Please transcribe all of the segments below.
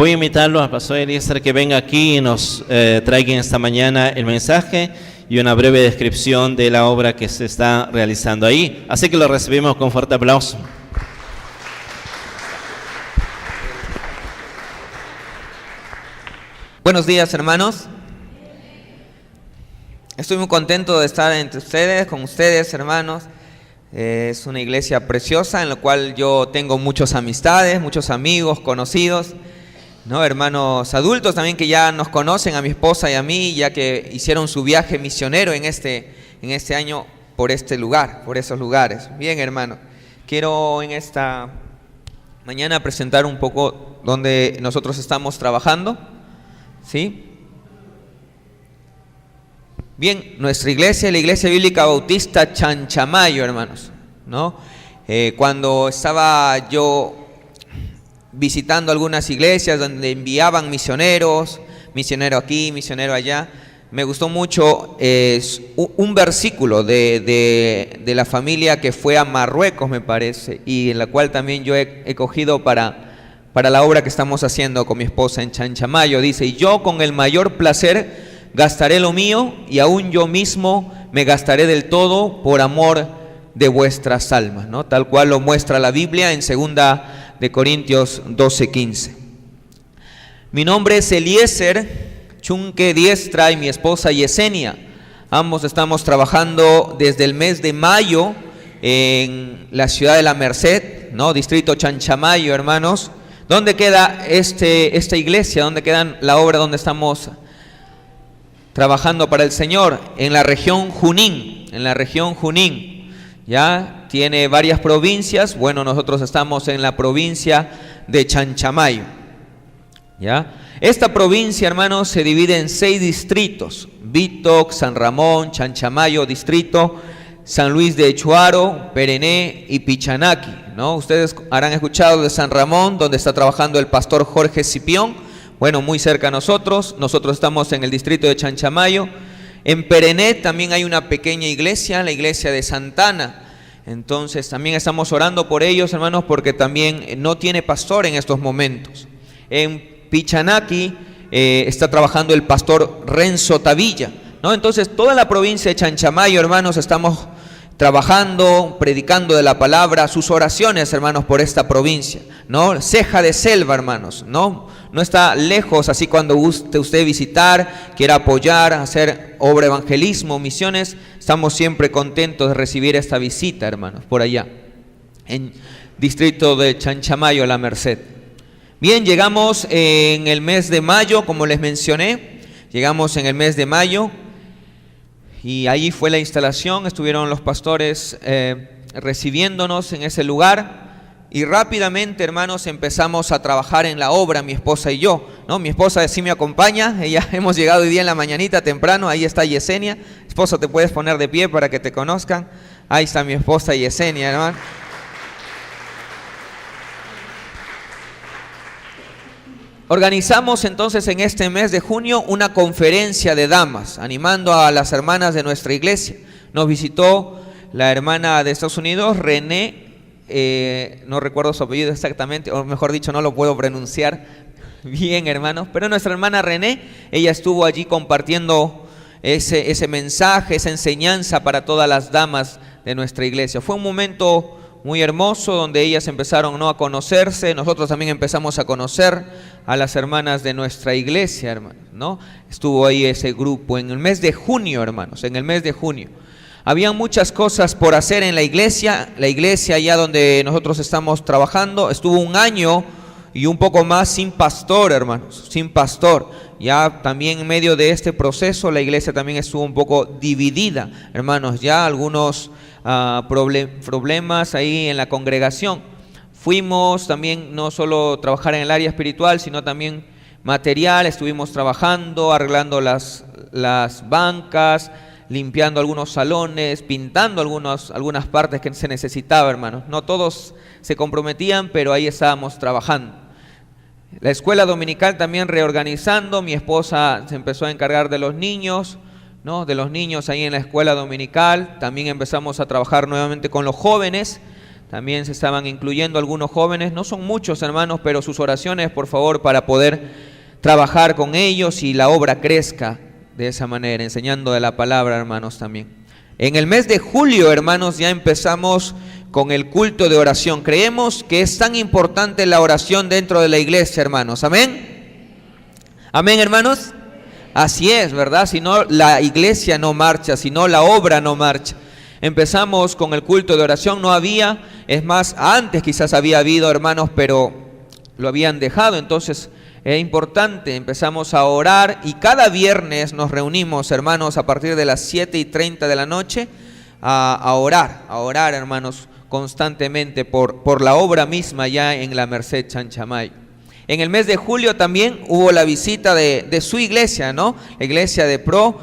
Voy a invitarlo al pastor Eliezer que venga aquí y nos traiga esta mañana el mensaje y una breve descripción de la obra que se está realizando ahí. Así que lo recibimos con fuerte aplauso. Buenos días, hermanos. Estoy muy contento de estar entre ustedes, con ustedes, hermanos. Es una iglesia preciosa en la cual yo tengo muchas amistades, muchos amigos, conocidos, ¿no? Hermanos adultos también que ya nos conocen, a mi esposa y a mí, ya que hicieron su viaje misionero en este año por este lugar, por esos lugares. Bien, hermano, quiero en esta mañana presentar un poco donde nosotros estamos trabajando, ¿sí? Bien, nuestra iglesia, la Iglesia Bíblica Bautista Chanchamayo, hermanos, ¿no? Cuando estaba yo visitando algunas iglesias donde enviaban misioneros, misionero aquí, misionero allá, me gustó mucho un versículo de la familia que fue a Marruecos, me parece, y en la cual también yo he cogido para la obra que estamos haciendo con mi esposa en Chanchamayo. Dice: y yo con el mayor placer gastaré lo mío, y aún yo mismo me gastaré del todo por amor de vuestras almas, ¿no? Tal cual lo muestra la Biblia en 2 de Corintios 12:15. Mi nombre es Eliezer Chunque Diestra y mi esposa Yesenia. Ambos estamos trabajando desde el mes de mayo en la ciudad de La Merced, ¿no? Distrito Chanchamayo, hermanos. ¿Dónde queda esta iglesia? ¿Dónde queda la obra donde estamos trabajando para el Señor? En la región Junín, ya tiene varias provincias. Bueno, nosotros estamos en la provincia de Chanchamayo, ya. Esta provincia, hermanos, se divide en 6 distritos: Bitoc, San Ramón, Chanchamayo distrito, San Luis de Chuaro, Perené y Pichanaki, ¿no? Ustedes habrán escuchado de San Ramón, donde está trabajando el pastor Jorge Cipión. Bueno, muy cerca a nosotros estamos en el distrito de Chanchamayo. En Perené también hay una pequeña iglesia, la iglesia de Santana. Entonces también estamos orando por ellos, hermanos, porque también no tiene pastor en estos momentos. En Pichanaki está trabajando el pastor Renzo Tavilla, ¿no? Entonces toda la provincia de Chanchamayo, hermanos, estamos trabajando, predicando de la palabra, sus oraciones, hermanos, por esta provincia, ¿no? Ceja de selva, hermanos, ¿no? No está lejos, así cuando guste usted visitar, quiera apoyar, hacer obra, evangelismo, misiones, estamos siempre contentos de recibir esta visita, hermanos, por allá, en distrito de Chanchamayo, La Merced. Bien, llegamos en el mes de mayo, como les mencioné, llegamos en el mes de mayo, y ahí fue la instalación, estuvieron los pastores recibiéndonos en ese lugar. Y rápidamente, hermanos, empezamos a trabajar en la obra, mi esposa y yo, ¿no? Mi esposa sí me acompaña, ella hemos llegado hoy día en la mañanita temprano, ahí está Yesenia. Esposo, te puedes poner de pie para que te conozcan. Ahí está mi esposa Yesenia, hermano. Organizamos entonces en este mes de junio una conferencia de damas, animando a las hermanas de nuestra iglesia. Nos visitó la hermana de Estados Unidos, René. No recuerdo su apellido exactamente, o mejor dicho, no lo puedo pronunciar bien, hermanos, pero nuestra hermana René, ella estuvo allí compartiendo ese mensaje, esa enseñanza para todas las damas de nuestra iglesia. Fue un momento muy hermoso donde ellas empezaron, ¿no?, a conocerse. Nosotros también empezamos a conocer a las hermanas de nuestra iglesia, hermanos, ¿no? Estuvo ahí ese grupo en el mes de junio, hermanos, en el mes de junio. Había muchas cosas por hacer en la iglesia allá donde nosotros estamos trabajando. Estuvo un año y un poco más sin pastor, hermanos, sin pastor. Ya también en medio de este proceso la iglesia también estuvo un poco dividida, hermanos, ya algunos problemas ahí en la congregación. Fuimos también no solo trabajar en el área espiritual, sino también material. Estuvimos trabajando, arreglando las bancas, limpiando algunos salones, pintando algunas partes que se necesitaba, hermanos. No todos se comprometían, pero ahí estábamos trabajando. La escuela dominical también reorganizando. Mi esposa se empezó a encargar de los niños, ¿no? De los niños ahí en la escuela dominical. También empezamos a trabajar nuevamente con los jóvenes. También se estaban incluyendo algunos jóvenes, no son muchos hermanos, pero sus oraciones por favor para poder trabajar con ellos y la obra crezca de esa manera, enseñando de la palabra, hermanos, también. En el mes de julio, hermanos, ya empezamos con el culto de oración. Creemos que es tan importante la oración dentro de la iglesia, hermanos. Amén. Amén, hermanos. Así es, ¿verdad? Si no, la iglesia no marcha, si no, la obra no marcha. Empezamos con el culto de oración, no había, es más, antes quizás había habido, hermanos, pero lo habían dejado, entonces es importante, empezamos a orar y cada viernes nos reunimos, hermanos, a partir de las 7:30 de la noche a orar, hermanos, constantemente por la obra misma ya en la Merced Chanchamayo. En el mes de julio también hubo la visita de su iglesia, ¿no? La iglesia de Pro,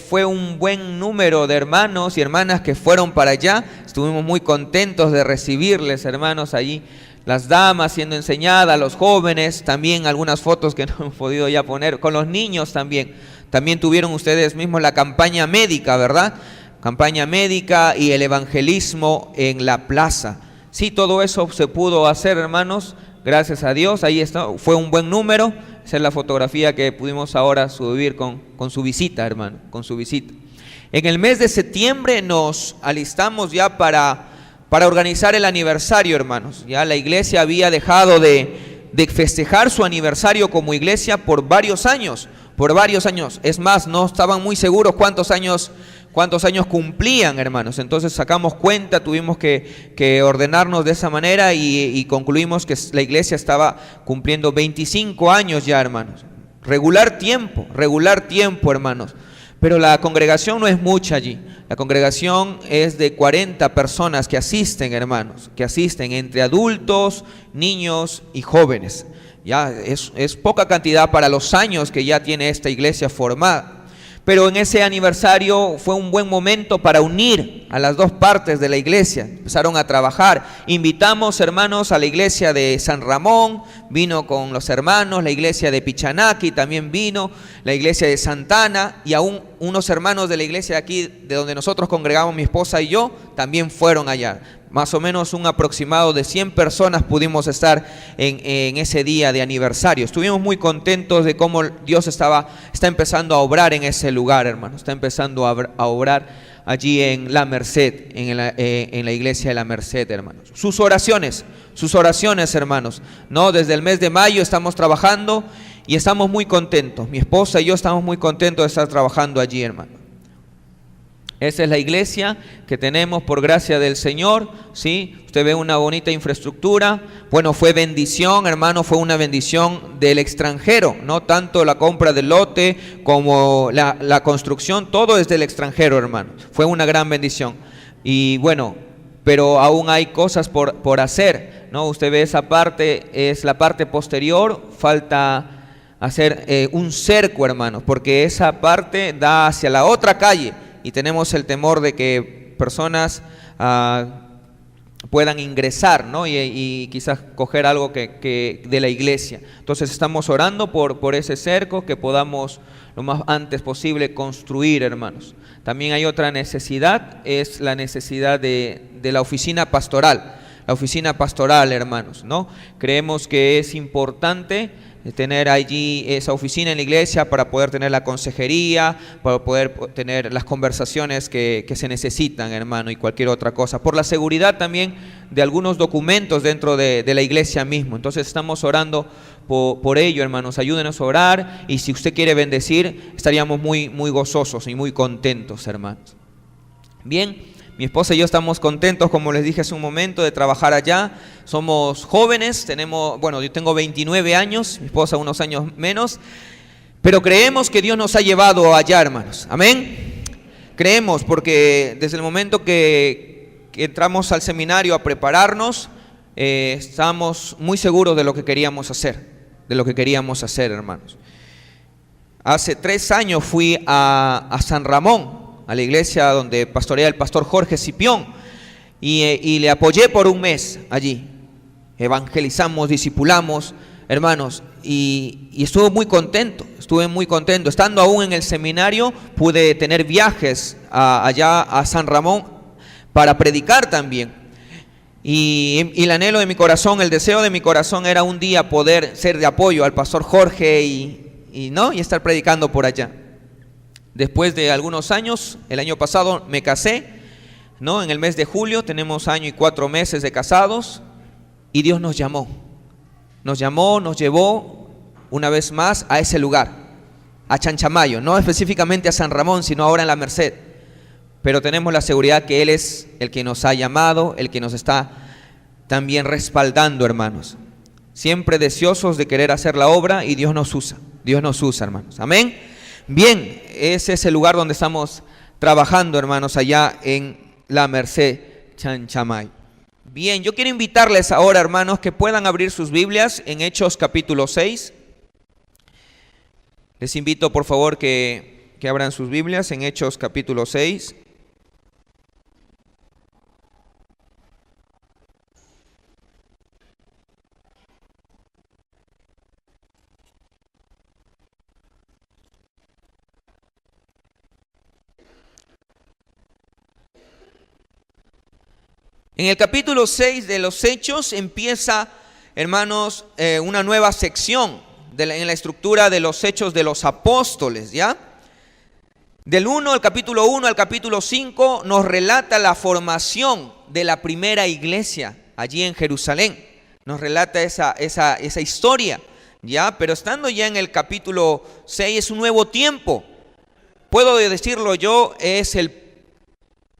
fue un buen número de hermanos y hermanas que fueron para allá. Estuvimos muy contentos de recibirles, hermanos, allí. Las damas siendo enseñadas, los jóvenes, también algunas fotos que no hemos podido ya poner, con los niños también. También tuvieron ustedes mismos la campaña médica, ¿verdad? Campaña médica y el evangelismo en la plaza. Sí, todo eso se pudo hacer, hermanos, gracias a Dios. Ahí está, fue un buen número. Esa es la fotografía que pudimos ahora subir con su visita, hermano, con su visita. En el mes de septiembre nos alistamos ya para organizar el aniversario, hermanos. Ya la iglesia había dejado de festejar su aniversario como iglesia por varios años. Es más, no estaban muy seguros cuántos años cumplían, hermanos. Entonces sacamos cuenta, tuvimos que ordenarnos de esa manera y concluimos que la iglesia estaba cumpliendo 25 años ya, hermanos. Regular tiempo, hermanos. Pero la congregación no es mucha allí. La congregación es de 40 personas que asisten, hermanos, que asisten entre adultos, niños y jóvenes. Ya es poca cantidad para los años que ya tiene esta iglesia formada. Pero en ese aniversario fue un buen momento para unir a las dos partes de la iglesia. Empezaron a trabajar. Invitamos, hermanos, a la iglesia de San Ramón, vino con los hermanos, la iglesia de Pichanaki también vino, la iglesia de Santana, y aún unos hermanos de la iglesia de aquí, de donde nosotros congregamos, mi esposa y yo, también fueron allá. Más o menos un aproximado de 100 personas pudimos estar en ese día de aniversario. Estuvimos muy contentos de cómo Dios está empezando a obrar en ese lugar, hermanos. Está empezando a obrar allí en la Merced, en la iglesia de la Merced, hermanos. Sus oraciones, hermanos. No, desde el mes de mayo estamos trabajando y estamos muy contentos. Mi esposa y yo estamos muy contentos de estar trabajando allí, hermanos. Esa es la iglesia que tenemos por gracia del Señor, ¿sí? Usted ve una bonita infraestructura. Bueno, fue bendición, hermano, fue una bendición del extranjero, no tanto la compra del lote como la construcción, todo es del extranjero, hermano. Fue una gran bendición. Y bueno, pero aún hay cosas por hacer, ¿no? Usted ve esa parte, es la parte posterior, falta hacer un cerco, hermanos, porque esa parte da hacia la otra calle. Y tenemos el temor de que personas puedan ingresar, ¿no? y quizás coger algo que de la iglesia. Entonces estamos orando por ese cerco, que podamos lo más antes posible construir, hermanos. También hay otra necesidad, es la necesidad de la oficina pastoral. La oficina pastoral, hermanos, ¿no? Creemos que es importante tener allí esa oficina en la iglesia para poder tener la consejería, para poder tener las conversaciones que se necesitan, hermano, y cualquier otra cosa. Por la seguridad también de algunos documentos dentro de la iglesia mismo. Entonces estamos orando por ello, hermanos. Ayúdenos a orar, y si usted quiere bendecir, estaríamos muy yo y muy contentos, hermanos. Bien. Mi esposa y yo estamos contentos, como les dije hace un momento, de trabajar allá. Somos jóvenes, yo tengo 29 años, mi esposa unos años menos, pero creemos que Dios nos ha llevado allá, hermanos. Amén. Creemos, porque desde el momento que entramos al seminario a prepararnos, estamos muy seguros de lo que queríamos hacer, hermanos. Hace 3 años fui a San Ramón, a la iglesia donde pastorea el pastor Jorge Cipión, y le apoyé por un mes allí. Evangelizamos, discipulamos, hermanos, y estuve muy contento. Estando aún en el seminario, pude tener viajes allá a San Ramón para predicar también. Y el anhelo de mi corazón, el deseo de mi corazón era un día poder ser de apoyo al pastor Jorge y estar predicando por allá. Después de algunos años, el año pasado me casé, ¿no? En el mes de julio, tenemos 1 año y 4 meses de casados, y Dios nos llamó, nos llevó una vez más a ese lugar, a Chanchamayo, no específicamente a San Ramón, sino ahora en La Merced. Pero tenemos la seguridad que Él es el que nos ha llamado, el que nos está también respaldando, hermanos. Siempre deseosos de querer hacer la obra, y Dios nos usa, hermanos. Amén. Bien, ese es el lugar donde estamos trabajando, hermanos, allá en La Merced, Chanchamayo. Bien, yo quiero invitarles ahora, hermanos, que puedan abrir sus Biblias en Hechos capítulo 6. Les invito, por favor, que abran sus Biblias en Hechos capítulo 6. En el capítulo 6 de los Hechos empieza, hermanos, una nueva sección en la estructura de los Hechos de los Apóstoles, ¿ya? Del capítulo 1 al capítulo 5 nos relata la formación de la primera iglesia allí en Jerusalén. Nos relata esa historia, ¿ya? Pero estando ya en el capítulo 6 es un nuevo tiempo. Puedo decirlo yo, es el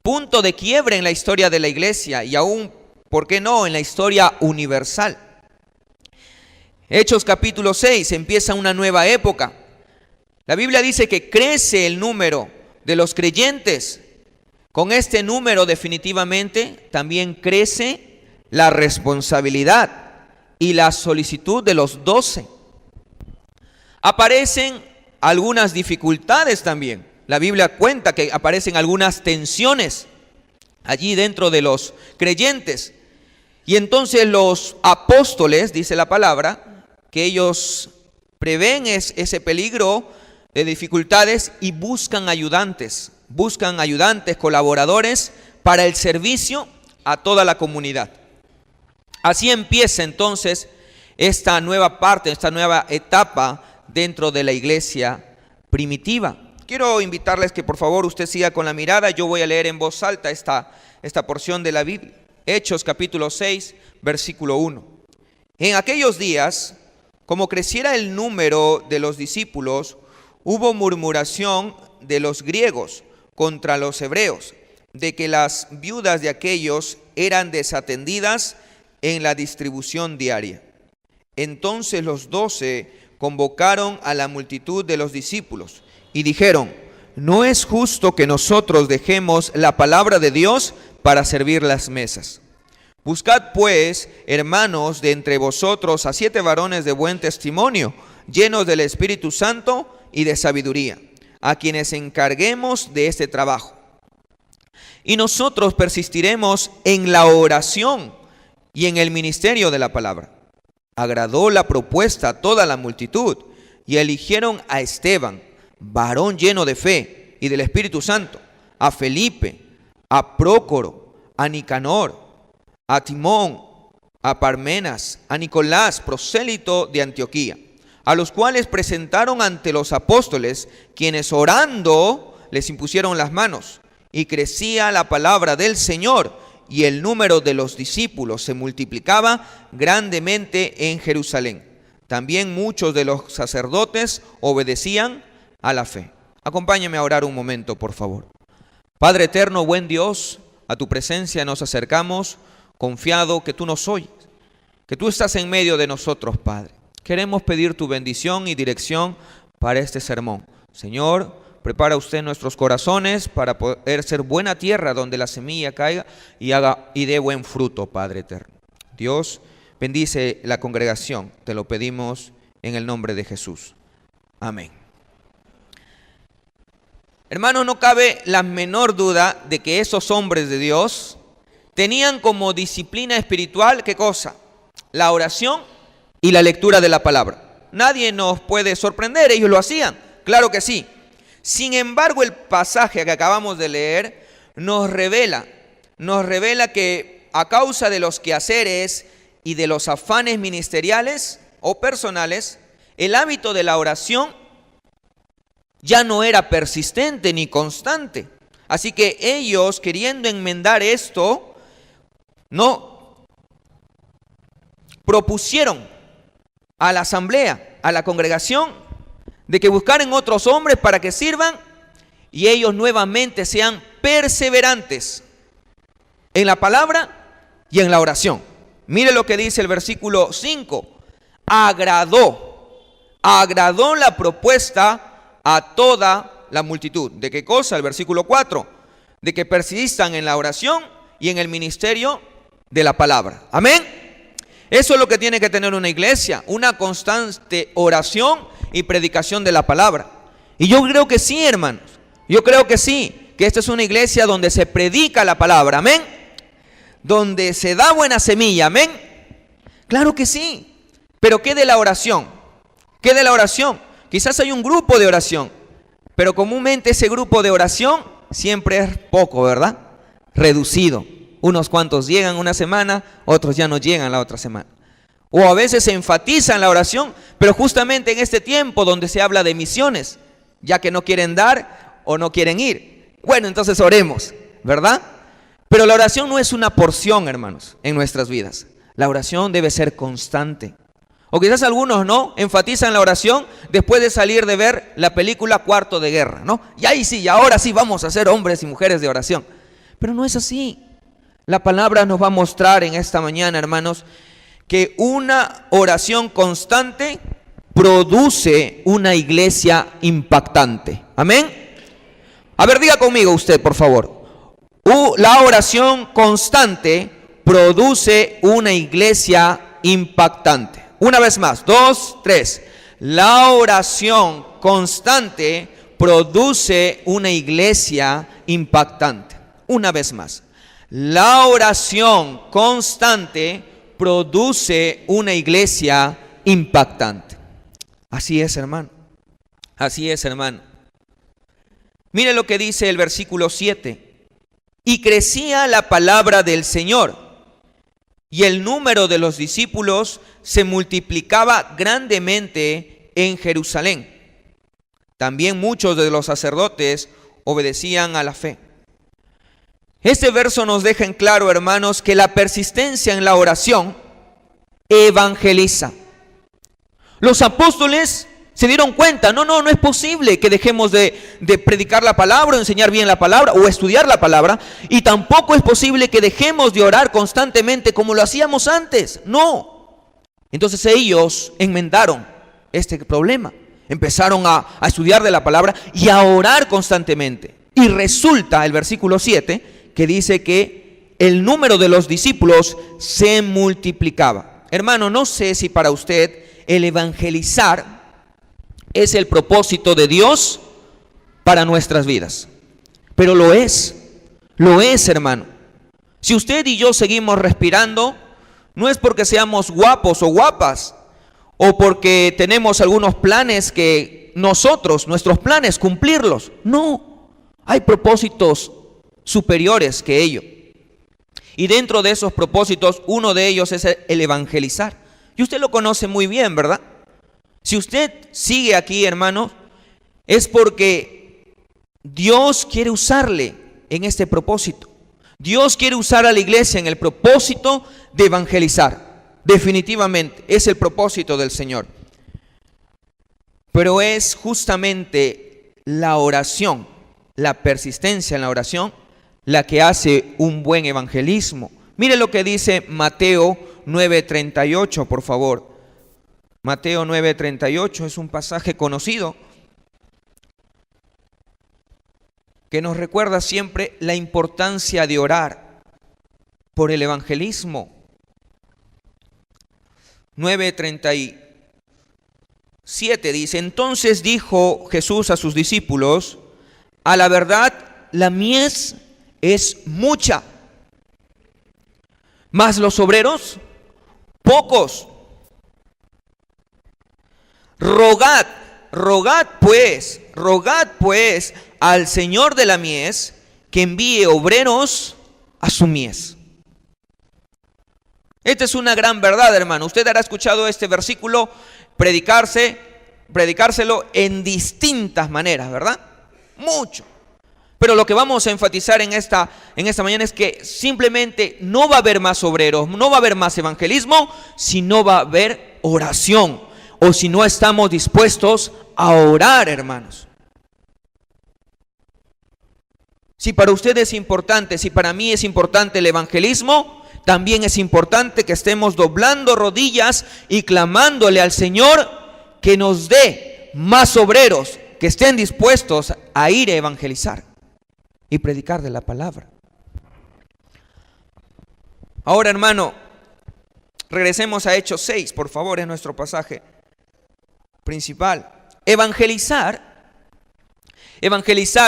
punto de quiebre en la historia de la iglesia y aún, ¿por qué no?, en la historia universal. Hechos capítulo 6, empieza una nueva época. La Biblia dice que crece el número de los creyentes. Con este número definitivamente también crece la responsabilidad y la solicitud de los 12. Aparecen algunas dificultades también. La Biblia cuenta que aparecen algunas tensiones allí dentro de los creyentes. Y entonces los apóstoles, dice la palabra, que ellos prevén ese peligro de dificultades y buscan ayudantes, colaboradores para el servicio a toda la comunidad. Así empieza entonces esta nueva parte, esta nueva etapa dentro de la iglesia primitiva. Quiero invitarles que por favor usted siga con la mirada. Yo voy a leer en voz alta esta porción de la Biblia. Hechos capítulo 6, versículo 1. En aquellos días, como creciera el número de los discípulos, hubo murmuración de los griegos contra los hebreos, de que las viudas de aquellos eran desatendidas en la distribución diaria. Entonces los 12 convocaron a la multitud de los discípulos y dijeron: no es justo que nosotros dejemos la palabra de Dios para servir las mesas. Buscad pues, hermanos, de entre vosotros a 7 varones de buen testimonio, llenos del Espíritu Santo y de sabiduría, a quienes encarguemos de este trabajo. Y nosotros persistiremos en la oración y en el ministerio de la palabra. Agradó la propuesta a toda la multitud y eligieron a Esteban, varón lleno de fe y del Espíritu Santo, a Felipe, a Prócoro, a Nicanor, a Timón, a Parmenas, a Nicolás, prosélito de Antioquía, a los cuales presentaron ante los apóstoles, quienes orando les impusieron las manos, y crecía la palabra del Señor, y el número de los discípulos se multiplicaba grandemente en Jerusalén. También muchos de los sacerdotes obedecían a la fe. Acompáñame a orar un momento, por favor. Padre eterno, buen Dios, a tu presencia nos acercamos confiado que tú nos oyes, que tú estás en medio de nosotros, Padre. Queremos pedir tu bendición y dirección para este sermón. Señor, prepara usted nuestros corazones para poder ser buena tierra donde la semilla caiga y dé buen fruto, Padre eterno. Dios, bendice la congregación, te lo pedimos en el nombre de Jesús. Amén. Hermano, no cabe la menor duda de que esos hombres de Dios tenían como disciplina espiritual, ¿qué cosa? La oración y la lectura de la palabra. Nadie nos puede sorprender, ellos lo hacían, claro que sí. Sin embargo, el pasaje que acabamos de leer nos revela que a causa de los quehaceres y de los afanes ministeriales o personales, el hábito de la oración ya no era persistente ni constante. Así que ellos, queriendo enmendar esto, propusieron a la asamblea, a la congregación, de que buscaran otros hombres para que sirvan y ellos nuevamente sean perseverantes en la palabra y en la oración. Mire lo que dice el versículo 5. Agradó la propuesta a toda la multitud. ¿De qué cosa? El versículo 4. De que persistan en la oración y en el ministerio de la palabra. Amén. Eso es lo que tiene que tener una iglesia, una constante oración y predicación de la palabra. Y yo creo que sí, hermanos. Yo creo que sí, que esta es una iglesia donde se predica la palabra. Amén. Donde se da buena semilla. Amén. Claro que sí. Pero ¿qué de la oración? ¿Qué de la oración? Quizás hay un grupo de oración, pero comúnmente ese grupo de oración siempre es poco, ¿verdad? Reducido. Unos cuantos llegan una semana, otros ya no llegan la otra semana. O a veces se enfatiza en la oración, pero justamente en este tiempo donde se habla de misiones, ya que no quieren dar o no quieren ir. Bueno, entonces oremos, ¿verdad? Pero la oración no es una porción, hermanos, en nuestras vidas. La oración debe ser constante. O quizás algunos no enfatizan la oración después de salir de ver la película Cuarto de Guerra, ¿no? Y ahí sí, y ahora sí vamos a ser hombres y mujeres de oración. Pero no es así. La palabra nos va a mostrar en esta mañana, hermanos, que una oración constante produce una iglesia impactante. Amén. A ver, diga conmigo usted, por favor. La oración constante produce una iglesia impactante. Una vez más, 2, 3. La oración constante produce una iglesia impactante. Una vez más. La oración constante produce una iglesia impactante. Así es, hermano. Así es, hermano. Mire lo que dice el versículo 7. Y crecía la palabra del Señor, y el número de los discípulos se multiplicaba grandemente en Jerusalén. También muchos de los sacerdotes obedecían a la fe. Este verso nos deja en claro, hermanos, que la persistencia en la oración evangeliza. Los apóstoles se dieron cuenta, no es posible que dejemos de predicar la palabra, o enseñar bien la palabra, o estudiar la palabra, y tampoco es posible que dejemos de orar constantemente como lo hacíamos antes. No. Entonces ellos enmendaron este problema, empezaron a estudiar de la palabra y a orar constantemente. Y resulta el versículo 7 que dice que el número de los discípulos se multiplicaba. Hermano, no sé si para usted el evangelizar es el propósito de Dios para nuestras vidas, pero lo es, hermano. Si usted y yo seguimos respirando, no es porque seamos guapos o guapas, o porque tenemos algunos planes que nuestros planes cumplirlos. No, hay propósitos superiores que ello. Y dentro de esos propósitos, uno de ellos es el evangelizar. Y usted lo conoce muy bien, ¿verdad? Si usted sigue aquí, hermano, es porque Dios quiere usarle en este propósito. Dios quiere usar a la iglesia en el propósito de evangelizar. Definitivamente, es el propósito del Señor. Pero es justamente la oración, la persistencia en la oración, la que hace un buen evangelismo. Mire lo que dice Mateo 9:38, por favor. Mateo 9:38 es un pasaje conocido que nos recuerda siempre la importancia de orar por el evangelismo. 9:37 dice: entonces dijo Jesús a sus discípulos: a la verdad, la mies es mucha, mas los obreros pocos. Rogad pues al Señor de la mies que envíe obreros a su mies. Esta es una gran verdad, hermano. Usted habrá escuchado este versículo predicárselo en distintas maneras, ¿verdad? Mucho. Pero lo que vamos a enfatizar en esta mañana es que simplemente no va a haber más obreros, no va a haber más evangelismo, si no va a haber oración, o si no estamos dispuestos a orar, hermanos. Si para usted es importante, si para mí es importante el evangelismo, también es importante que estemos doblando rodillas y clamándole al Señor que nos dé más obreros que estén dispuestos a ir a evangelizar y predicar de la palabra. Ahora, hermano, regresemos a Hechos 6, por favor, es nuestro pasaje principal. Evangelizar,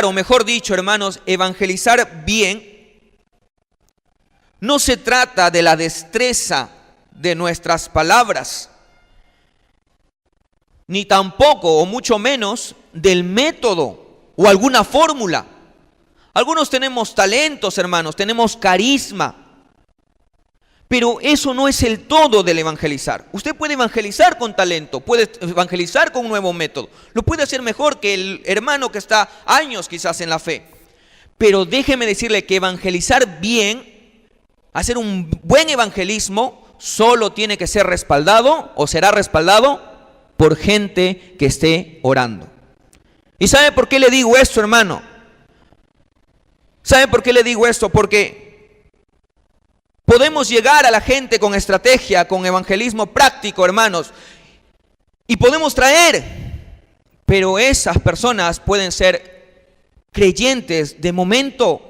o mejor dicho, hermanos, evangelizar bien, no se trata de la destreza de nuestras palabras, ni tampoco, o mucho menos, del método o alguna fórmula. Algunos tenemos talentos, hermanos, tenemos carisma, pero eso no es el todo del evangelizar. Usted puede evangelizar con talento, puede evangelizar con un nuevo método, lo puede hacer mejor que el hermano que está años quizás en la fe. Pero déjeme decirle que evangelizar bien, hacer un buen evangelismo, solo tiene que ser respaldado o será respaldado por gente que esté orando. ¿Y sabe por qué le digo esto, hermano? ¿Sabe por qué le digo esto? Porque podemos llegar a la gente con estrategia, con evangelismo práctico, hermanos, y podemos traer, pero esas personas pueden ser creyentes de momento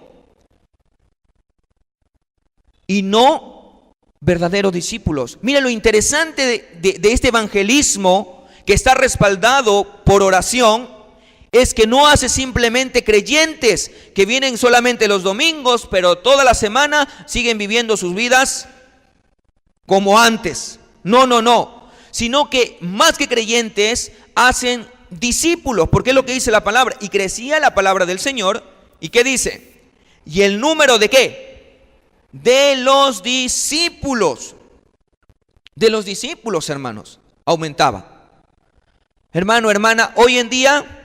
y no verdaderos discípulos. Mira lo interesante de este evangelismo que está respaldado por oración, es que no hace simplemente creyentes que vienen solamente los domingos, pero toda la semana siguen viviendo sus vidas como antes. No, sino que más que creyentes hacen discípulos, porque es lo que dice la palabra. Y crecía la palabra del Señor. ¿Y qué dice? ¿Y el número de qué? De los discípulos. De los discípulos, hermanos, aumentaba. Hermano, hermana, hoy en día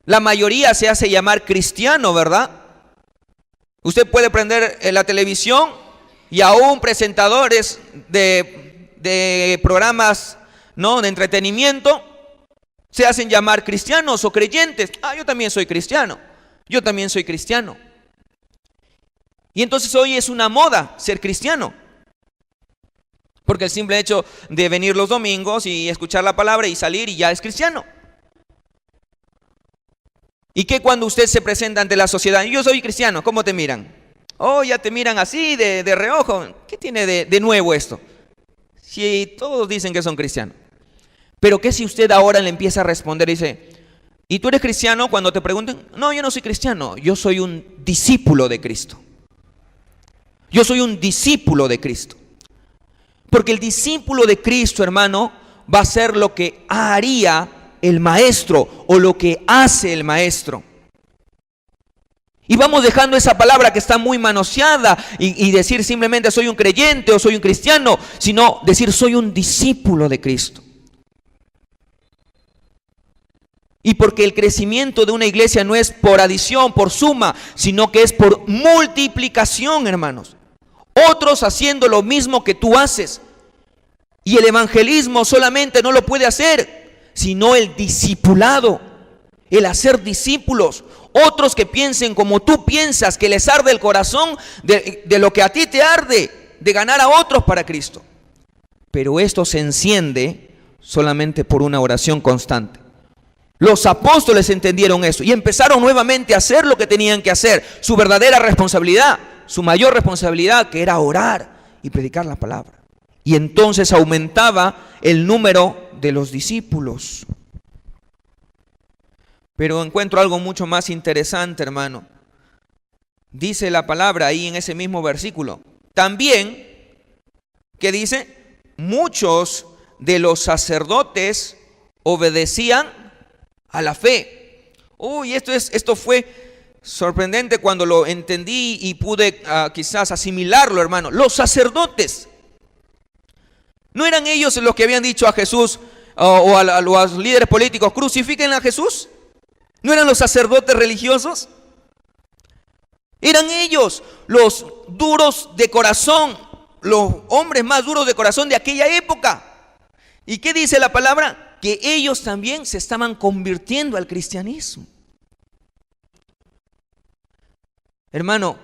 la mayoría se hace llamar cristiano, ¿verdad? Usted puede prender la televisión y aún presentadores de programas, ¿no?, de entretenimiento se hacen llamar cristianos o creyentes. Yo también soy cristiano. Yo también soy cristiano. Y entonces hoy es una moda ser cristiano. Porque el simple hecho de venir los domingos y escuchar la palabra y salir y ya es cristiano. ¿Y qué cuando usted se presenta ante la sociedad? Yo soy cristiano, ¿cómo te miran? Ya te miran así de reojo. ¿Qué tiene de nuevo esto? Si todos dicen que son cristianos. Pero ¿qué si usted ahora le empieza a responder y dice, ¿y tú eres cristiano? Cuando te pregunten, no, yo no soy cristiano, yo soy un discípulo de Cristo. Yo soy un discípulo de Cristo. Porque el discípulo de Cristo, hermano, va a ser lo que haría el maestro o lo que hace el maestro. Y vamos dejando esa palabra que está muy manoseada y decir simplemente soy un creyente o soy un cristiano, sino decir soy un discípulo de Cristo. Y porque el crecimiento de una iglesia no es por adición, por suma, sino que es por multiplicación, hermanos. Otros haciendo lo mismo que tú haces. Y el evangelismo solamente no lo puede hacer sino el discipulado, el hacer discípulos, otros que piensen como tú piensas, que les arde el corazón de lo que a ti te arde, de ganar a otros para Cristo. Pero esto se enciende solamente por una oración constante. Los apóstoles entendieron eso y empezaron nuevamente a hacer lo que tenían que hacer, su verdadera responsabilidad, su mayor responsabilidad, que era orar y predicar la palabra. Y entonces aumentaba el número de los discípulos. Pero encuentro algo mucho más interesante, hermano. Dice la palabra ahí en ese mismo versículo. También, ¿qué dice? Muchos de los sacerdotes obedecían a la fe. Esto fue sorprendente cuando lo entendí y pude quizás asimilarlo, hermano. Los sacerdotes ¿No eran ellos los que habían dicho a Jesús o a los líderes políticos, crucifiquen a Jesús? ¿No eran los sacerdotes religiosos? Eran ellos los duros de corazón, los hombres más duros de corazón de aquella época. ¿Y qué dice la palabra? Que ellos también se estaban convirtiendo al cristianismo. Hermano,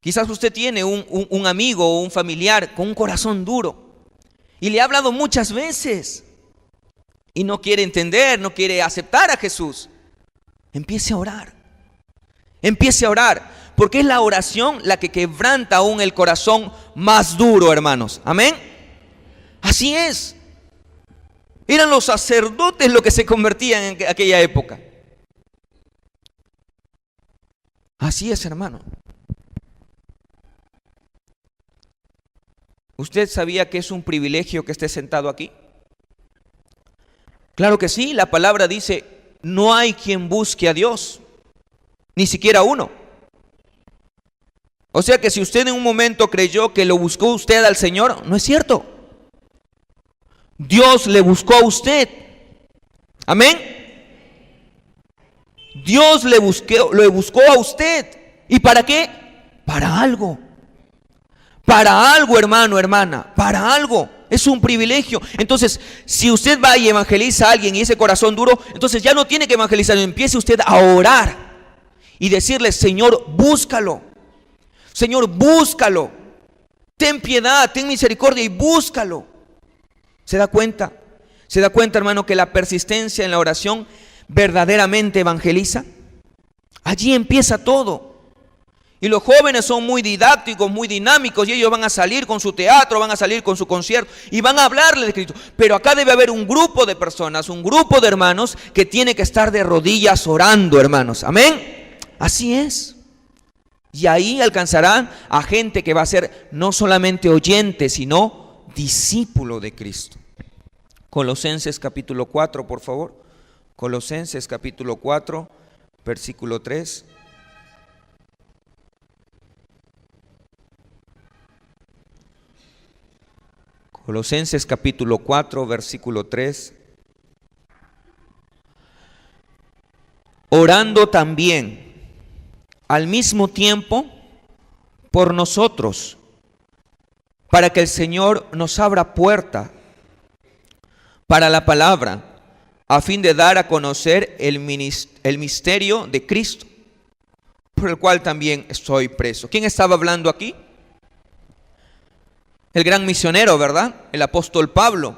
quizás usted tiene un amigo o un familiar con un corazón duro y le ha hablado muchas veces y no quiere entender, no quiere aceptar a Jesús. Empiece a orar. Empiece a orar, porque es la oración la que quebranta aún el corazón más duro, hermanos. Amén. Así es. Eran los sacerdotes los que se convertían en aquella época. Así es, hermano. ¿Usted sabía que es un privilegio que esté sentado aquí? Claro que sí, la palabra dice, no hay quien busque a Dios, ni siquiera uno. O sea que si usted en un momento creyó que lo buscó usted al Señor, no es cierto. Dios le buscó a usted. Amén. Dios le buscó a usted. ¿Y para qué? Para algo. Para algo, hermano, hermana. Para algo. Es un privilegio. Entonces, si usted va y evangeliza a alguien y ese corazón duro, entonces ya no tiene que evangelizar. Empiece usted a orar y decirle, Señor, búscalo. Señor, búscalo. Ten piedad, ten misericordia y búscalo. ¿Se da cuenta? ¿Se da cuenta, hermano, que la persistencia en la oración verdaderamente evangeliza? Allí empieza todo. Y los jóvenes son muy didácticos, muy dinámicos, y ellos van a salir con su teatro, van a salir con su concierto y van a hablarle de Cristo. Pero acá debe haber un grupo de personas, un grupo de hermanos que tiene que estar de rodillas orando, hermanos. Amén. Así es. Y ahí alcanzarán a gente que va a ser no solamente oyente, sino discípulo de Cristo. Colosenses capítulo 4, por favor. Colosenses capítulo 4, versículo 3. Colosenses capítulo 4, versículo 3. Orando también al mismo tiempo por nosotros, para que el Señor nos abra puerta para la palabra, a fin de dar a conocer el misterio de Cristo, por el cual también estoy preso. ¿Quién estaba hablando aquí? El gran misionero, ¿verdad? El apóstol Pablo,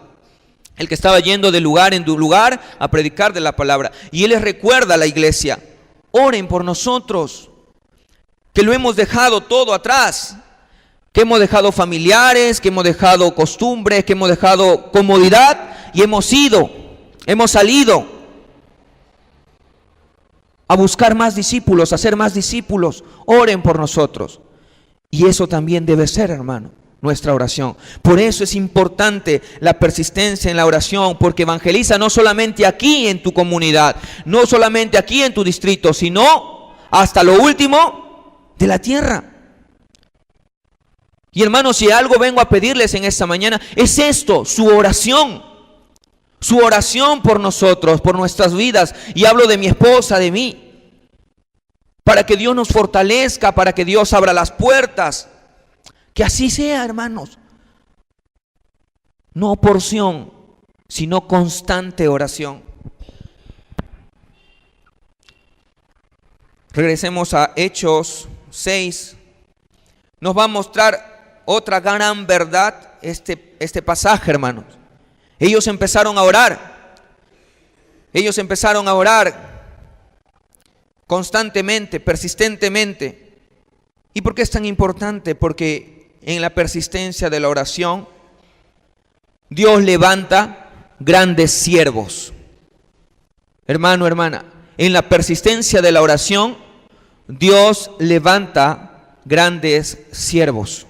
el que estaba yendo de lugar en lugar a predicar de la palabra. Y él les recuerda a la iglesia, oren por nosotros, que lo hemos dejado todo atrás, que hemos dejado familiares, que hemos dejado costumbres, que hemos dejado comodidad y hemos salido a buscar más discípulos, a ser más discípulos. Oren por nosotros. Y eso también debe ser, hermano, nuestra oración. Por eso es importante la persistencia en la oración, porque evangeliza no solamente aquí en tu comunidad, no solamente aquí en tu distrito, sino hasta lo último de la tierra. Y hermanos, si algo vengo a pedirles en esta mañana, es esto, su oración por nosotros, por nuestras vidas. Y hablo de mi esposa, de mí, para que Dios nos fortalezca, para que Dios abra las puertas. Que así sea, hermanos. No porción, sino constante oración. Regresemos a Hechos 6. Nos va a mostrar otra gran verdad este pasaje, hermanos. Ellos empezaron a orar. Ellos empezaron a orar constantemente, persistentemente. ¿Y por qué es tan importante? Porque en la persistencia de la oración, Dios levanta grandes siervos. Hermano, hermana, en la persistencia de la oración, Dios levanta grandes siervos.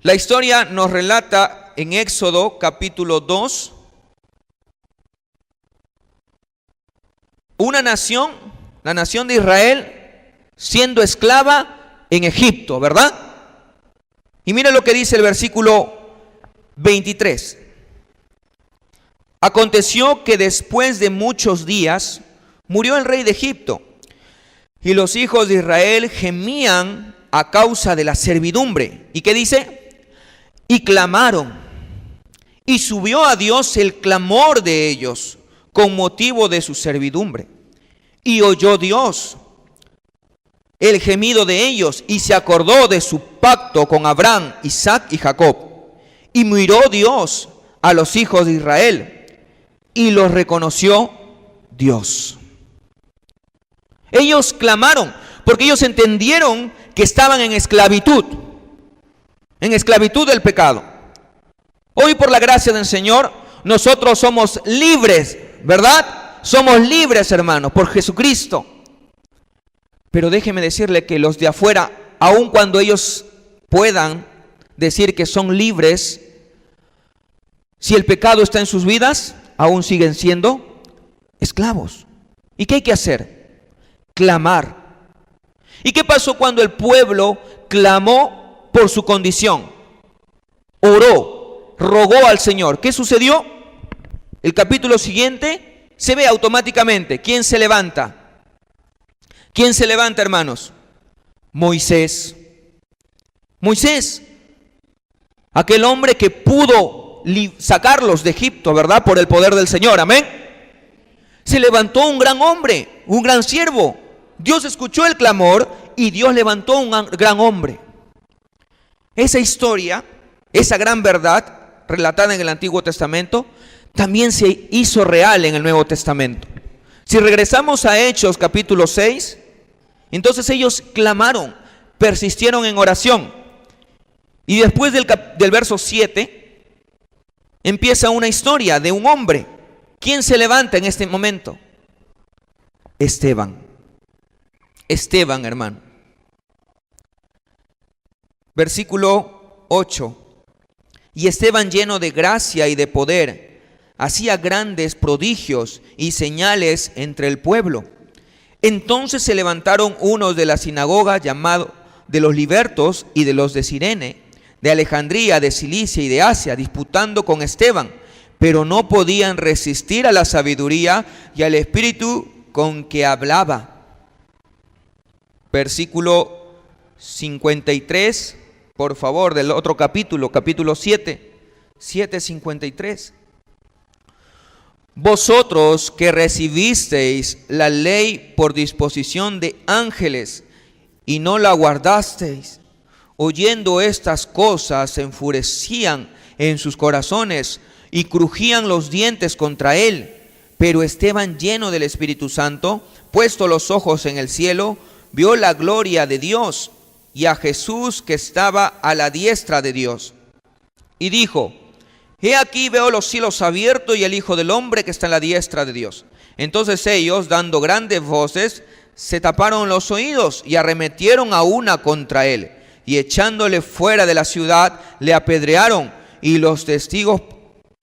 La historia nos relata en Éxodo capítulo 2, una nación, la nación de Israel, siendo esclava en Egipto, ¿verdad? Y mira lo que dice el versículo 23. Aconteció que después de muchos días murió el rey de Egipto, y los hijos de Israel gemían a causa de la servidumbre. ¿Y qué dice? Y clamaron, y subió a Dios el clamor de ellos con motivo de su servidumbre. Y oyó Dios el gemido de ellos, y se acordó de su pacto con Abraham, Isaac y Jacob. Y miró Dios a los hijos de Israel, y los reconoció Dios. Ellos clamaron, porque ellos entendieron que estaban en esclavitud del pecado. Hoy, por la gracia del Señor, nosotros somos libres, ¿verdad? Somos libres, hermanos, por Jesucristo. Pero déjeme decirle que los de afuera, aun cuando ellos puedan decir que son libres, si el pecado está en sus vidas, aún siguen siendo esclavos. ¿Y qué hay que hacer? Clamar. ¿Y qué pasó cuando el pueblo clamó por su condición? Oró, rogó al Señor. ¿Qué sucedió? El capítulo siguiente se ve automáticamente. ¿Quién se levanta? ¿Quién se levanta, hermanos? Moisés. Moisés, aquel hombre que pudo sacarlos de Egipto, ¿verdad? Por el poder del Señor, amén. Se levantó un gran hombre, un gran siervo. Dios escuchó el clamor y Dios levantó un gran hombre. Esa historia, esa gran verdad relatada en el Antiguo Testamento, también se hizo real en el Nuevo Testamento. Si regresamos a Hechos capítulo 6, entonces ellos clamaron, persistieron en oración. Y después del verso 7, empieza una historia de un hombre. ¿Quién se levanta en este momento? Esteban. Esteban, hermano. Versículo 8. Y Esteban, lleno de gracia y de poder, hacía grandes prodigios y señales entre el pueblo. Entonces se levantaron unos de la sinagoga, llamados de los libertos y de los de Cirene, de Alejandría, de Cilicia y de Asia, disputando con Esteban, pero no podían resistir a la sabiduría y al espíritu con que hablaba. Versículo 53, por favor, del otro capítulo 7, 7:53. Vosotros que recibisteis la ley por disposición de ángeles y no la guardasteis, oyendo estas cosas se enfurecían en sus corazones y crujían los dientes contra él. Pero Esteban, lleno del Espíritu Santo, puesto los ojos en el cielo, vio la gloria de Dios y a Jesús que estaba a la diestra de Dios. Y dijo: He aquí veo los cielos abiertos y el Hijo del Hombre que está a la diestra de Dios. Entonces ellos, dando grandes voces, se taparon los oídos y arremetieron a una contra él. Y echándole fuera de la ciudad, le apedrearon. Y los testigos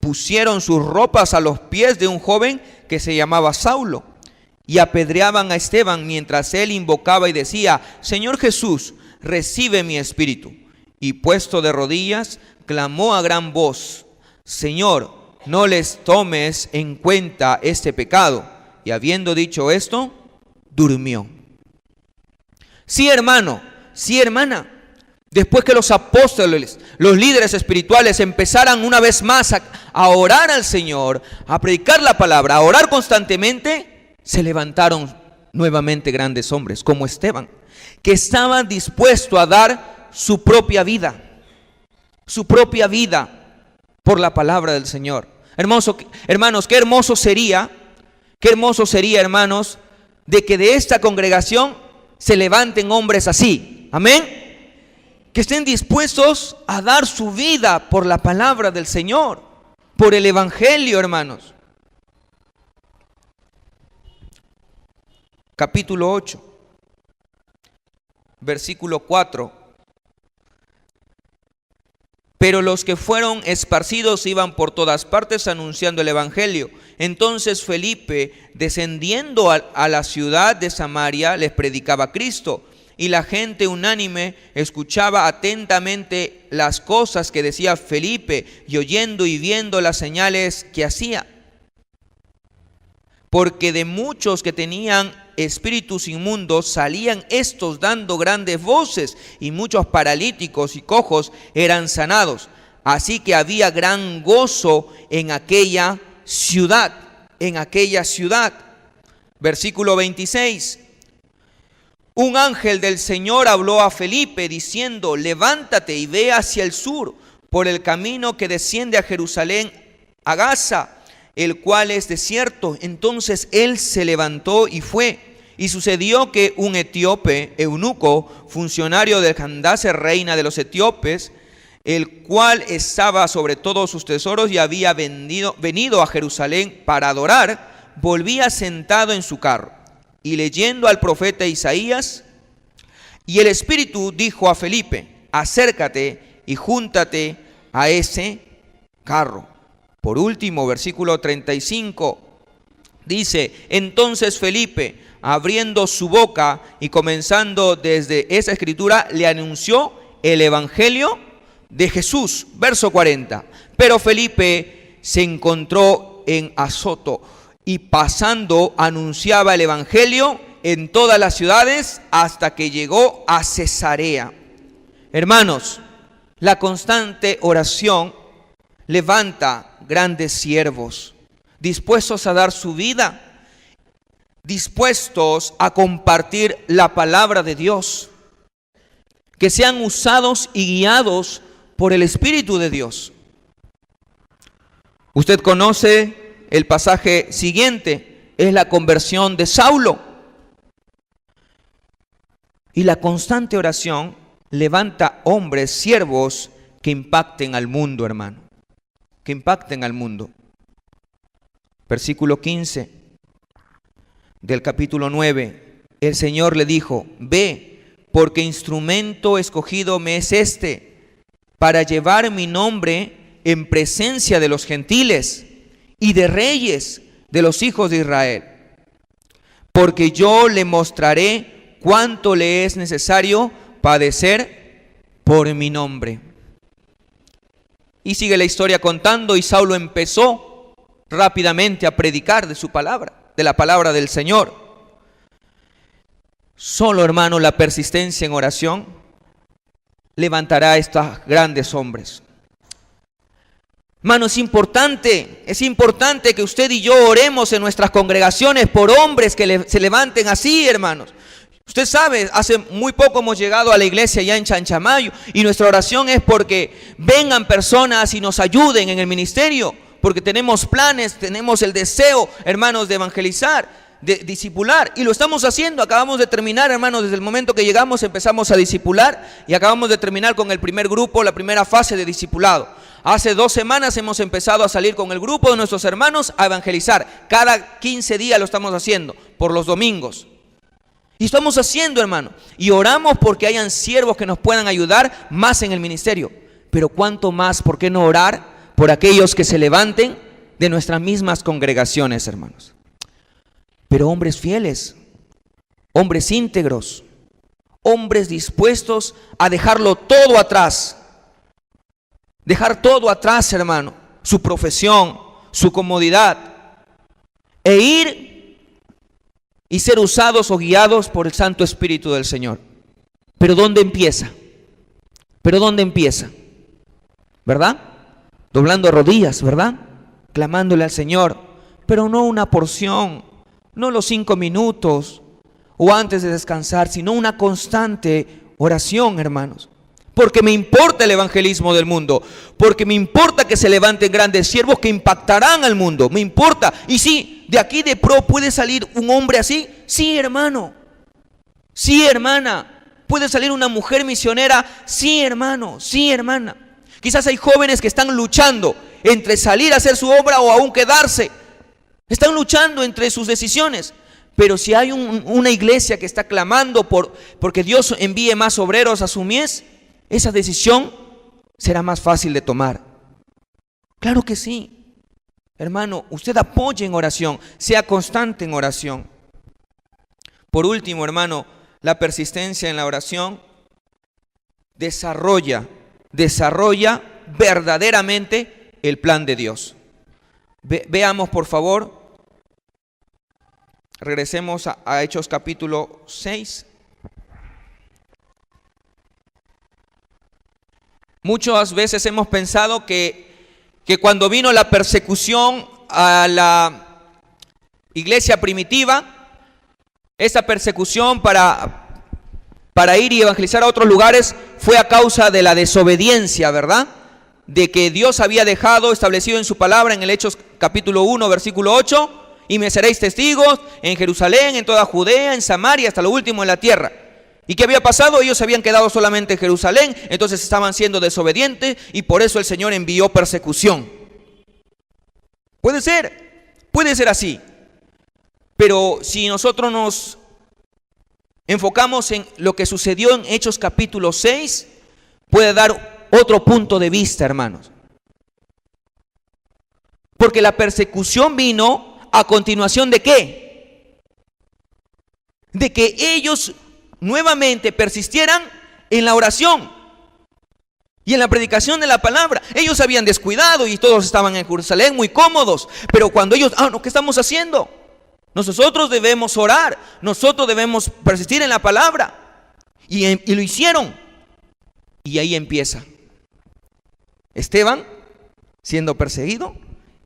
pusieron sus ropas a los pies de un joven que se llamaba Saulo. Y apedreaban a Esteban mientras él invocaba y decía: Señor Jesús, recibe mi espíritu. Y puesto de rodillas, clamó a gran voz: Señor, no les tomes en cuenta este pecado. Y habiendo dicho esto, durmió. Sí, hermano, sí, hermana. Después que los apóstoles, los líderes espirituales empezaran una vez más a orar al Señor, a predicar la palabra, a orar constantemente, se levantaron nuevamente grandes hombres como Esteban, que estaban dispuestos a dar su propia vida por la palabra del Señor. Hermanos, qué hermoso sería, hermanos, de que de esta congregación se levanten hombres así. Amén. Que estén dispuestos a dar su vida por la palabra del Señor, por el Evangelio, hermanos. Capítulo 8, versículo 4. Pero los que fueron esparcidos iban por todas partes anunciando el Evangelio. Entonces Felipe, descendiendo a la ciudad de Samaria, les predicaba a Cristo. y la gente unánime escuchaba atentamente las cosas que decía Felipe, y oyendo y viendo las señales que hacía. Porque de muchos que tenían espíritus inmundos salían estos dando grandes voces, y muchos paralíticos y cojos eran sanados. Así que había gran gozo en aquella ciudad, Versículo 26. Un ángel del Señor habló a Felipe diciendo: levántate y ve hacia el sur, por el camino que desciende a Jerusalén, a Gaza, el cual es desierto. Entonces él se levantó y fue. Y sucedió que un etíope, eunuco, funcionario de Candace, reina de los etíopes, el cual estaba sobre todos sus tesoros y había venido a Jerusalén para adorar, volvía sentado en su carro y leyendo al profeta Isaías. Y el Espíritu dijo a Felipe: acércate y júntate a ese carro. Por último, versículo 35, dice: entonces Felipe, abriendo su boca y comenzando desde esa escritura, le anunció el evangelio de Jesús. Verso 40. Pero Felipe se encontró en Azoto, y pasando anunciaba el evangelio en todas las ciudades hasta que llegó a Cesarea. Hermanos, la constante oración levanta grandes siervos, dispuestos a dar su vida, dispuestos a compartir la palabra de Dios, que sean usados y guiados por el Espíritu de Dios. Usted conoce el pasaje siguiente, es la conversión de Saulo. Y la constante oración levanta hombres, siervos, que impacten al mundo, hermano. Que impacten al mundo. Versículo 15 del capítulo 9. El Señor le dijo: ve, porque instrumento escogido me es este, para llevar mi nombre en presencia de los gentiles y de reyes de los hijos de Israel, porque yo le mostraré cuánto le es necesario padecer por mi nombre. Y sigue la historia contando, y Saulo empezó rápidamente a predicar de su palabra, de la palabra del Señor. Solo, hermano, la persistencia en oración levantará a estos grandes hombres. Hermano, es importante que usted y yo oremos en nuestras congregaciones por hombres que se levanten así, hermanos. Usted sabe, hace muy poco hemos llegado a la iglesia ya en Chanchamayo, y nuestra oración es porque vengan personas y nos ayuden en el ministerio, porque tenemos planes, tenemos el deseo, hermanos, de evangelizar, de discipular, y lo estamos haciendo. Acabamos de terminar, hermanos, desde el momento que llegamos empezamos a discipular, y acabamos de terminar con el primer grupo, la primera fase de discipulado. Hace 2 semanas hemos empezado a salir con el grupo de nuestros hermanos a evangelizar. Cada 15 días lo estamos haciendo, por los domingos. Y estamos haciendo, hermano, y oramos porque hayan siervos que nos puedan ayudar más en el ministerio. Pero cuánto más, ¿por qué no orar por aquellos que se levanten de nuestras mismas congregaciones, hermanos? Pero hombres fieles, hombres íntegros, hombres dispuestos a dejarlo todo atrás. Dejar todo atrás, hermano, su profesión, su comodidad, e ir y ser usados o guiados por el Santo Espíritu del Señor. Pero ¿dónde empieza? ¿Verdad? Doblando rodillas, ¿verdad? Clamándole al Señor, pero no una porción, no los 5 minutos o antes de descansar, sino una constante oración, hermanos. Porque me importa el evangelismo del mundo, porque me importa que se levanten grandes siervos que impactarán al mundo, me importa. Y sí, de aquí de Pro puede salir un hombre así, sí, hermano, sí, hermana, puede salir una mujer misionera, sí, hermano, sí, hermana. Quizás hay jóvenes que están luchando entre salir a hacer su obra o aún quedarse, están luchando entre sus decisiones. Pero si hay una iglesia que está clamando porque Dios envíe más obreros a su mies, esa decisión será más fácil de tomar. Claro que sí. Hermano, usted apoye en oración, sea constante en oración. Por último, hermano, la persistencia en la oración desarrolla verdaderamente el plan de Dios. Veamos, por favor, regresemos a Hechos capítulo 6. Muchas veces hemos pensado que cuando vino la persecución a la iglesia primitiva, esa persecución para ir y evangelizar a otros lugares fue a causa de la desobediencia, ¿verdad? De que Dios había dejado establecido en su palabra en el Hechos capítulo 1, versículo 8, y me seréis testigos en Jerusalén, en toda Judea, en Samaria, hasta lo último en la tierra. ¿Y qué había pasado? Ellos se habían quedado solamente en Jerusalén, entonces estaban siendo desobedientes y por eso el Señor envió persecución. Puede ser así. Pero si nosotros nos enfocamos en lo que sucedió en Hechos capítulo 6, puede dar otro punto de vista, hermanos. Porque la persecución vino a continuación ¿de qué? De que ellos nuevamente persistieran en la oración y en la predicación de la palabra. Ellos habían descuidado y todos estaban en Jerusalén muy cómodos, pero cuando ellos, ¿qué estamos haciendo? Nosotros debemos orar, nosotros debemos persistir en la palabra, y lo hicieron. Y ahí empieza Esteban siendo perseguido,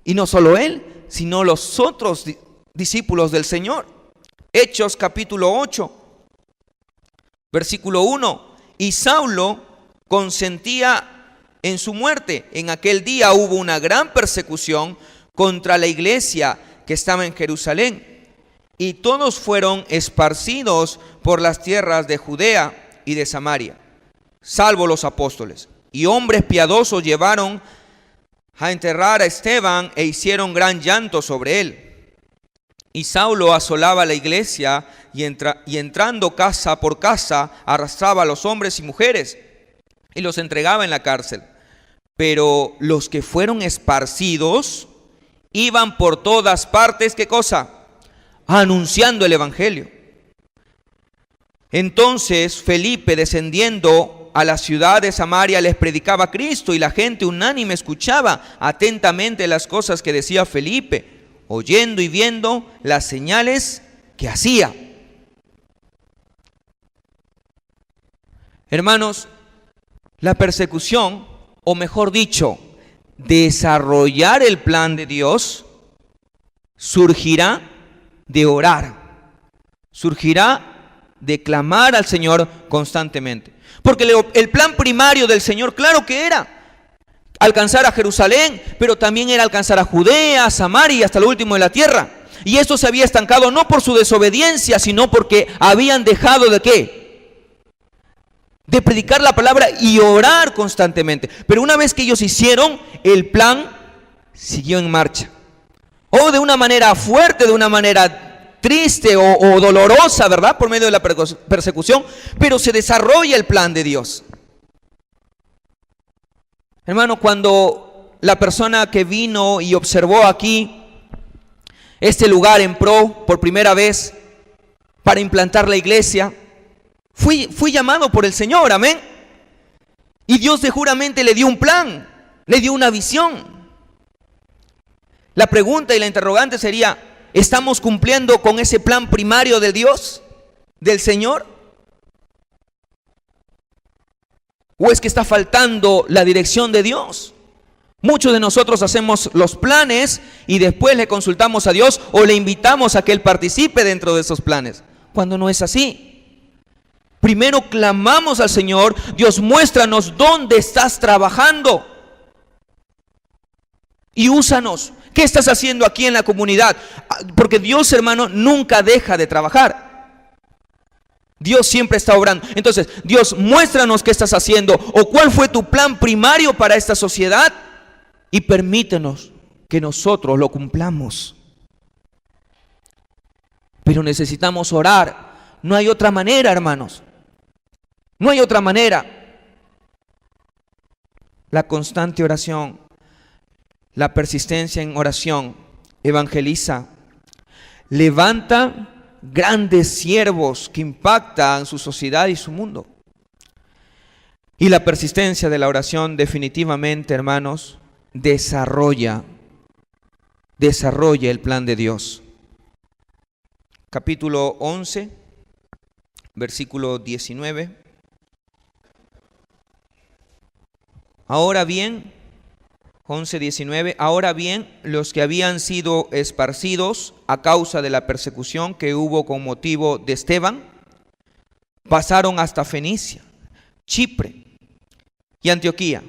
y no solo él, sino los otros discípulos del Señor. Hechos capítulo 8, versículo 1. Y Saulo consentía en su muerte. En aquel día hubo una gran persecución contra la iglesia que estaba en Jerusalén, y todos fueron esparcidos por las tierras de Judea y de Samaria, salvo los apóstoles. Y hombres piadosos llevaron a enterrar a Esteban e hicieron gran llanto sobre él. Y Saulo asolaba la iglesia y entrando casa por casa arrastraba a los hombres y mujeres y los entregaba en la cárcel. Pero los que fueron esparcidos iban por todas partes, ¿qué cosa? Anunciando el evangelio. Entonces Felipe, descendiendo a la ciudad de Samaria, les predicaba a Cristo, y la gente unánime escuchaba atentamente las cosas que decía Felipe, oyendo y viendo las señales que hacía. Hermanos, la persecución, o mejor dicho, desarrollar el plan de Dios, surgirá de orar, surgirá de clamar al Señor constantemente. Porque el plan primario del Señor, claro que era alcanzar a Jerusalén, pero también era alcanzar a Judea, a Samaria, hasta lo último de la tierra. Y esto se había estancado no por su desobediencia, sino porque habían dejado ¿de qué? De predicar la palabra y orar constantemente. Pero una vez que ellos hicieron, el plan siguió en marcha. O de una manera fuerte, de una manera triste o dolorosa, ¿verdad? Por medio de la persecución, pero se desarrolla el plan de Dios. Hermano, cuando la persona que vino y observó aquí este lugar en Pro por primera vez para implantar la iglesia, fui llamado por el Señor, amén. Y Dios seguramente le dio un plan, le dio una visión. La pregunta y la interrogante sería, ¿estamos cumpliendo con ese plan primario de Dios, del Señor? ¿O es que está faltando la dirección de Dios? Muchos de nosotros hacemos los planes y después le consultamos a Dios o le invitamos a que Él participe dentro de esos planes, cuando no es así. Primero clamamos al Señor: Dios, muéstranos dónde estás trabajando y úsanos. ¿Qué estás haciendo aquí en la comunidad? Porque Dios, hermano, nunca deja de trabajar. Dios siempre está obrando. Entonces, Dios, muéstranos qué estás haciendo o cuál fue tu plan primario para esta sociedad y permítenos que nosotros lo cumplamos. Pero necesitamos orar. No hay otra manera, hermanos. No hay otra manera. La constante oración, la persistencia en oración evangeliza, levanta grandes siervos que impactan su sociedad y su mundo. Y la persistencia de la oración definitivamente, hermanos, desarrolla el plan de Dios. Capítulo 11, versículo 19. Ahora bien, 11:19, ahora bien, los que habían sido esparcidos a causa de la persecución que hubo con motivo de Esteban, pasaron hasta Fenicia, Chipre y Antioquía,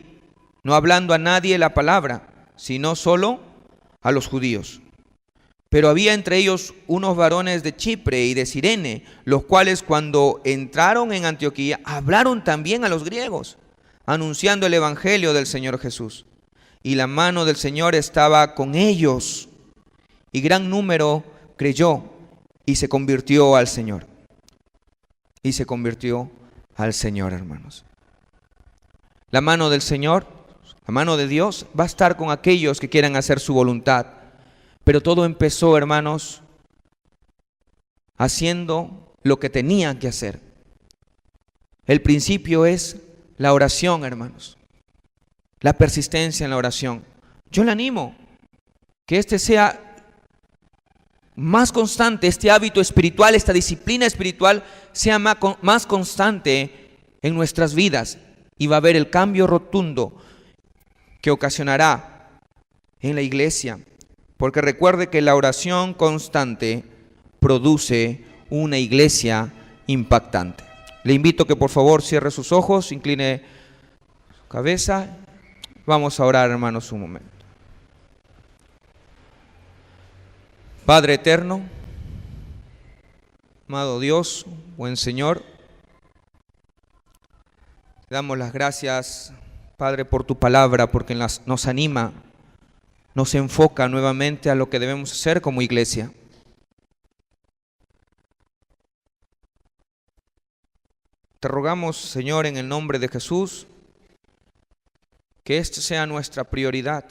no hablando a nadie la palabra, sino solo a los judíos. Pero había entre ellos unos varones de Chipre y de Cirene, los cuales cuando entraron en Antioquía, hablaron también a los griegos, anunciando el evangelio del Señor Jesús. Y la mano del Señor estaba con ellos, y gran número creyó y se convirtió al Señor. Y se convirtió al Señor, hermanos. La mano del Señor, la mano de Dios, va a estar con aquellos que quieran hacer su voluntad. Pero todo empezó, hermanos, haciendo lo que tenían que hacer. El principio es la oración, hermanos. La persistencia en la oración. Yo le animo que este sea más constante, este hábito espiritual, esta disciplina espiritual sea más constante en nuestras vidas, y va a haber el cambio rotundo que ocasionará en la iglesia, porque recuerde que la oración constante produce una iglesia impactante. Le invito a que por favor cierre sus ojos, incline su cabeza. Vamos a orar, hermanos, un momento. Padre eterno, amado Dios, buen Señor, te damos las gracias, Padre, por tu palabra, porque nos anima, nos enfoca nuevamente a lo que debemos hacer como iglesia. Te rogamos, Señor, en el nombre de Jesús, que este sea nuestra prioridad,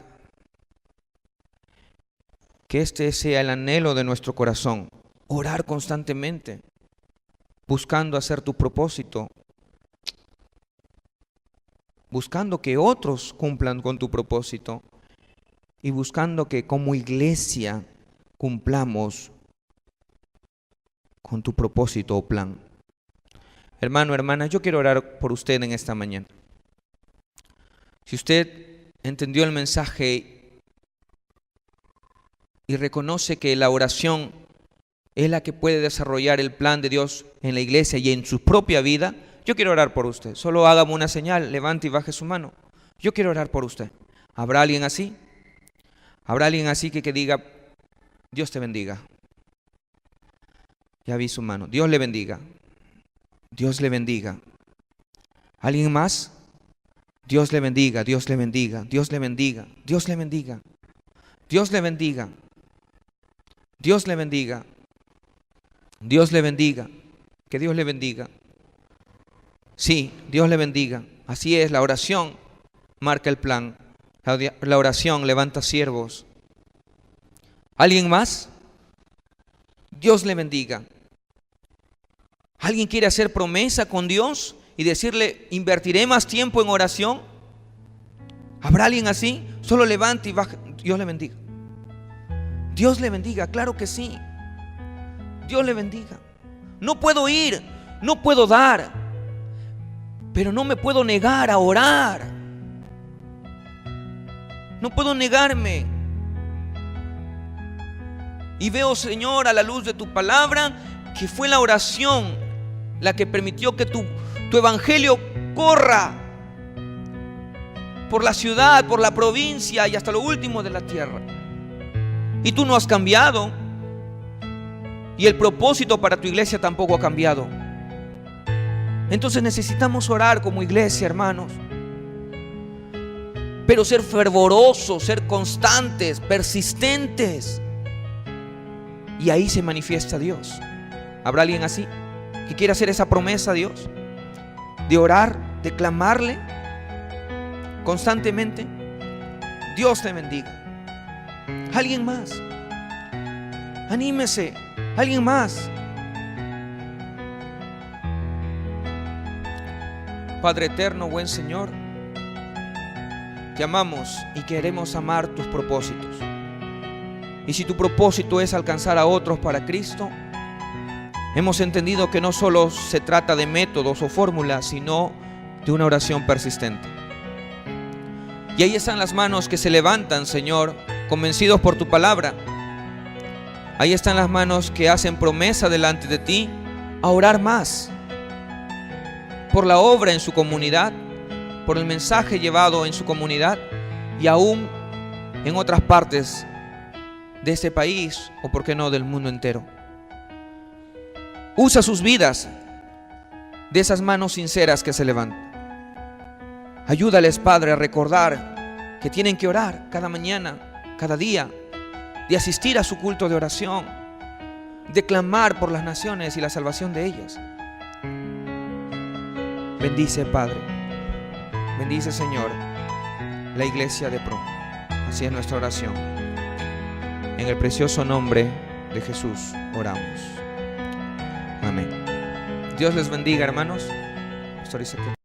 que este sea el anhelo de nuestro corazón, orar constantemente, buscando hacer tu propósito, buscando que otros cumplan con tu propósito y buscando que como iglesia cumplamos con tu propósito o plan. Hermano, hermana, yo quiero orar por usted en esta mañana. Si usted entendió el mensaje y reconoce que la oración es la que puede desarrollar el plan de Dios en la iglesia y en su propia vida, yo quiero orar por usted. Solo hágame una señal, levante y baje su mano. Yo quiero orar por usted. ¿Habrá alguien así? ¿Habrá alguien así que diga, Dios te bendiga? Ya vi su mano. Dios le bendiga. Dios le bendiga. ¿Alguien más? Dios le bendiga, Dios le bendiga, Dios le bendiga, Dios le bendiga, Dios le bendiga, Dios le bendiga, Dios le bendiga, que Dios le bendiga. Sí, Dios le bendiga. Así es, la oración marca el plan. La oración levanta siervos. ¿Alguien más? Dios le bendiga. ¿Alguien quiere hacer promesa con Dios y decirle, invertiré más tiempo en oración? ¿Habrá alguien así? Solo levante y baje. Dios le bendiga. Dios le bendiga, claro que sí. Dios le bendiga. No puedo ir, no puedo dar, pero no me puedo negar a orar. No puedo negarme. Y veo, Señor, a la luz de tu palabra, que fue la oración la que permitió que tu evangelio corra por la ciudad, por la provincia y hasta lo último de la tierra. Y tú no has cambiado, y el propósito para tu iglesia tampoco ha cambiado. Entonces necesitamos orar como iglesia, hermanos, pero ser fervorosos, ser constantes, persistentes, y ahí se manifiesta Dios. ¿Habrá alguien así que quiera hacer esa promesa a Dios? De orar, de clamarle constantemente. Dios te bendiga. ¿Alguien más? Anímese. ¿Alguien más? Padre eterno, buen Señor, te amamos y queremos amar tus propósitos. Y si tu propósito es alcanzar a otros para Cristo, hemos entendido que no solo se trata de métodos o fórmulas, sino de una oración persistente. Y ahí están las manos que se levantan, Señor, convencidos por tu palabra. Ahí están las manos que hacen promesa delante de ti a orar más por la obra en su comunidad, por el mensaje llevado en su comunidad y aún en otras partes de este país o, por qué no, del mundo entero. Usa sus vidas de esas manos sinceras que se levantan. Ayúdales, Padre, a recordar que tienen que orar cada mañana, cada día, de asistir a su culto de oración, de clamar por las naciones y la salvación de ellas. Bendice, Padre, bendice, Señor, la iglesia de Pro. Así es nuestra oración. En el precioso nombre de Jesús oramos. Amén. Dios les bendiga, hermanos. Pastor Isaac.